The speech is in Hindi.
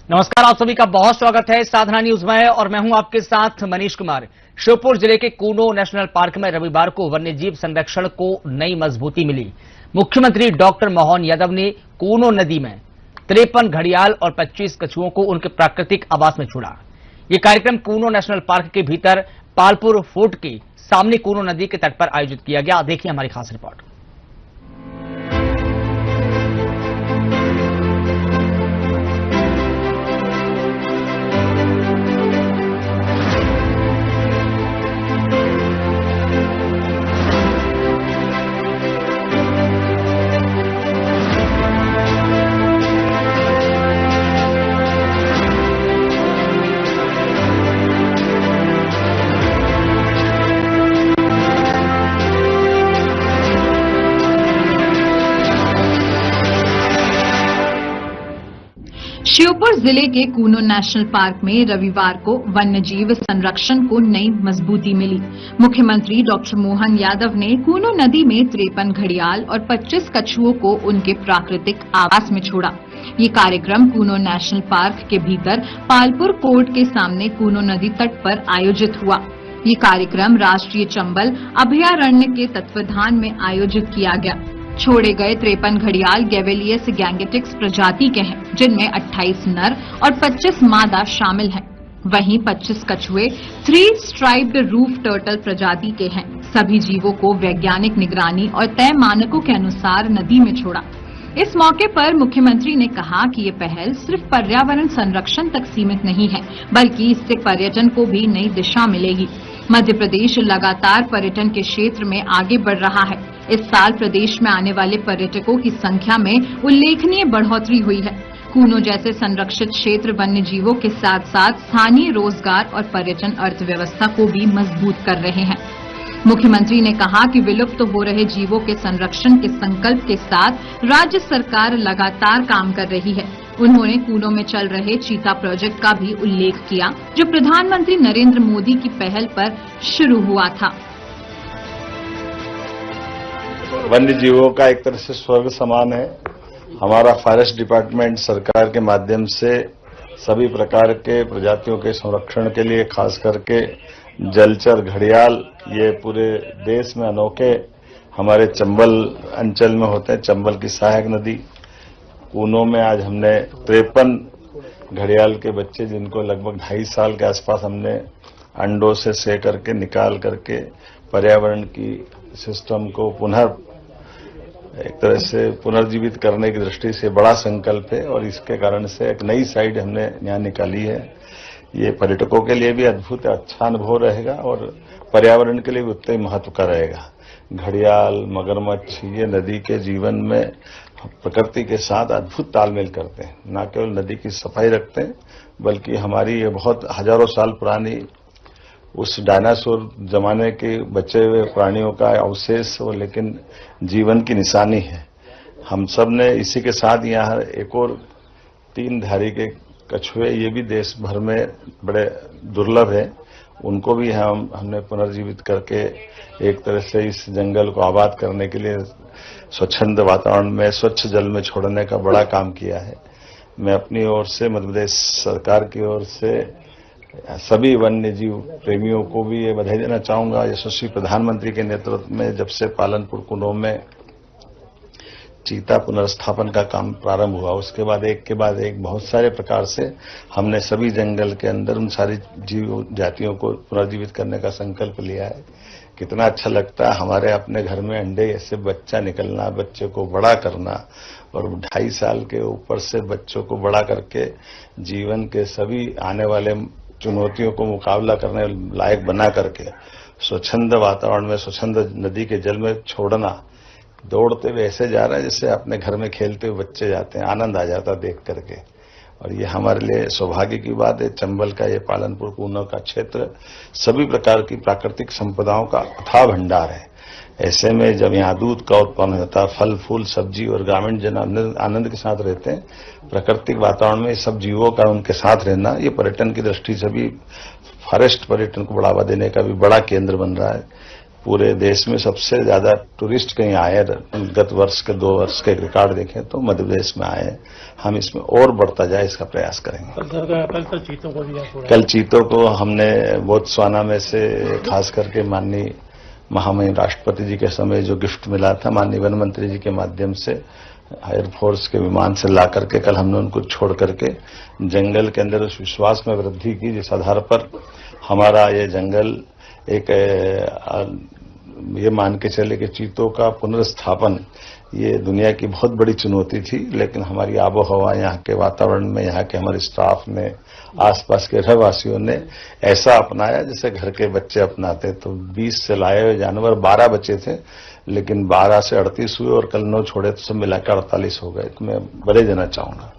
नमस्कार, आप सभी का बहुत स्वागत है साधना न्यूज में और मैं हूं आपके साथ मनीष कुमार। श्योपुर जिले के कूनो नेशनल पार्क में रविवार को वन्यजीव संरक्षण को नई मजबूती मिली। मुख्यमंत्री डॉक्टर मोहन यादव ने कूनो नदी में 53 घड़ियाल और 25 कछुओं को उनके प्राकृतिक आवास में छोड़ा। ये कार्यक्रम कूनो नेशनल पार्क के भीतर पालपुर फोर्ट के सामने कूनो नदी के तट पर आयोजित किया गया। देखिए हमारी खास रिपोर्ट। श्योपुर जिले के कूनो नेशनल पार्क में रविवार को वन्यजीव संरक्षण को नई मजबूती मिली। मुख्यमंत्री डॉक्टर मोहन यादव ने कूनो नदी में 53 घड़ियाल और 25 कछुओं को उनके प्राकृतिक आवास में छोड़ा। ये कार्यक्रम कूनो नेशनल पार्क के भीतर पालपुर कोर्ट के सामने कूनो नदी तट पर आयोजित हुआ। ये कार्यक्रम राष्ट्रीय चंबल अभयारण्य के तत्वाधान में आयोजित किया गया। छोड़े गए 53 घड़ियाल गैवेलियस गैंगेटिक्स प्रजाति के हैं, जिनमें 28 नर और 25 मादा शामिल हैं। वहीं 25 कछुए 3 स्ट्राइप्ड रूफ टर्टल प्रजाति के हैं। सभी जीवों को वैज्ञानिक निगरानी और तय मानकों के अनुसार नदी में छोड़ा। इस मौके पर मुख्यमंत्री ने कहा कि ये पहल सिर्फ पर्यावरण संरक्षण तक सीमित नहीं है, बल्कि इससे पर्यटन को भी नई दिशा मिलेगी। मध्य प्रदेश लगातार पर्यटन के क्षेत्र में आगे बढ़ रहा है। इस साल प्रदेश में आने वाले पर्यटकों की संख्या में उल्लेखनीय बढ़ोतरी हुई है। कूनो जैसे संरक्षित क्षेत्र वन्य जीवों के साथ साथ स्थानीय रोजगार और पर्यटन अर्थव्यवस्था को भी मजबूत कर रहे हैं। मुख्यमंत्री ने कहा कि विलुप्त हो रहे जीवों के संरक्षण के संकल्प के साथ राज्य सरकार लगातार काम कर रही है। उन्होंने कूनो में चल रहे चीता प्रोजेक्ट का भी उल्लेख किया, जो प्रधानमंत्री नरेंद्र मोदी की पहल पर शुरू हुआ था। वन्य जीवों का एक तरह से स्वर्ग समान है। हमारा फॉरेस्ट डिपार्टमेंट सरकार के माध्यम से सभी प्रकार के प्रजातियों के संरक्षण के लिए, खास करके जलचर घड़ियाल, ये पूरे देश में अनोखे हमारे चंबल अंचल में होते हैं। चंबल की सहायक नदी कूनो में आज हमने 53 घड़ियाल के बच्चे, जिनको लगभग 2.5 साल के आसपास हमने अंडों से से करके निकाल करके पर्यावरण की सिस्टम को पुनः एक तरह से पुनर्जीवित करने की दृष्टि से बड़ा संकल्प है और इसके कारण से एक नई साइड हमने यहाँ निकाली है। ये पर्यटकों के लिए भी अद्भुत अच्छा अनुभव रहेगा और पर्यावरण के लिए भी उतना ही महत्व का रहेगा। घड़ियाल, मगरमच्छ ये नदी के जीवन में प्रकृति के साथ अद्भुत तालमेल करते हैं। न केवल नदी की सफाई रखते हैं, बल्कि हमारी ये बहुत हजारों साल पुरानी उस डायनासोर जमाने के बचे हुए प्राणियों का अवशेष हो, लेकिन जीवन की निशानी है। हम सब ने इसी के साथ यहाँ एक और 3 धारी के कछुए, ये भी देश भर में बड़े दुर्लभ है, उनको भी हमने पुनर्जीवित करके एक तरह से इस जंगल को आबाद करने के लिए स्वच्छंद वातावरण में, स्वच्छ जल में छोड़ने का बड़ा काम किया है। मैं अपनी ओर से, मध्य प्रदेश सरकार की ओर से सभी वन्य जीव प्रेमियों को भी ये बधाई देना चाहूंगा। यशस्वी प्रधानमंत्री के नेतृत्व में जब से पालनपुर कूनो में चीता पुनर्स्थापन का काम प्रारंभ हुआ, उसके बाद एक के बाद एक बहुत सारे प्रकार से हमने सभी जंगल के अंदर उन सारी जीव जातियों को पुनर्जीवित करने का संकल्प लिया है। कितना अच्छा लगता है हमारे अपने घर में अंडे ऐसे बच्चा निकलना, बच्चे को बड़ा करना और 2.5 साल के ऊपर से बच्चों को बड़ा करके जीवन के सभी आने वाले चुनौतियों को मुकाबला करने लायक बना करके स्वच्छंद वातावरण में, स्वच्छंद नदी के जल में छोड़ना। दौड़ते हुए ऐसे जा रहे हैं जैसे अपने घर में खेलते हुए बच्चे जाते हैं, आनंद आ जाता देख करके। और ये हमारे लिए सौभाग्य की बात है। चंबल का ये पालनपुर कूनो का क्षेत्र सभी प्रकार की प्राकृतिक संपदाओं का अथाह भंडार है। ऐसे में जब यहाँ दूध का उत्पन्न होता है, फल फूल सब्जी और ग्रामीण जन आनंद के साथ रहते हैं, प्राकृतिक वातावरण में सब जीवों का उनके साथ रहना, ये पर्यटन की दृष्टि से भी फॉरेस्ट पर्यटन को बढ़ावा देने का भी बड़ा केंद्र बन रहा है। पूरे देश में सबसे ज्यादा टूरिस्ट कहीं आए गत वर्ष के 2 वर्ष के रिकॉर्ड देखें तो मध्य प्रदेश में आए। हम इसमें और बढ़ता जाए इसका प्रयास करेंगे। कल चीतों को हमने बोत्सवाना में से खास करके माननीय महामहिम राष्ट्रपति जी के समय जो गिफ्ट मिला था माननीय वन मंत्री जी के माध्यम से एयरफोर्स के विमान से ला करके कल हमने उनको छोड़ करके जंगल के अंदर उस विश्वास में वृद्धि की जिस आधार पर हमारा ये जंगल एक ये मान के चले कि चीतों का पुनर्स्थापन ये दुनिया की बहुत बड़ी चुनौती थी, लेकिन हमारी आबो हवा, यहाँ के वातावरण में यहाँ के हमारे स्टाफ ने, आसपास के रहवासियों ने ऐसा अपनाया जैसे घर के बच्चे अपनाते। तो 20 से लाए हुए जानवर 12 बचे थे, लेकिन 12 से 38 हुए और कल 9 छोड़े तो सब मिलाकर 48 हो गए। तो मैं बड़े देना चाहूंगा।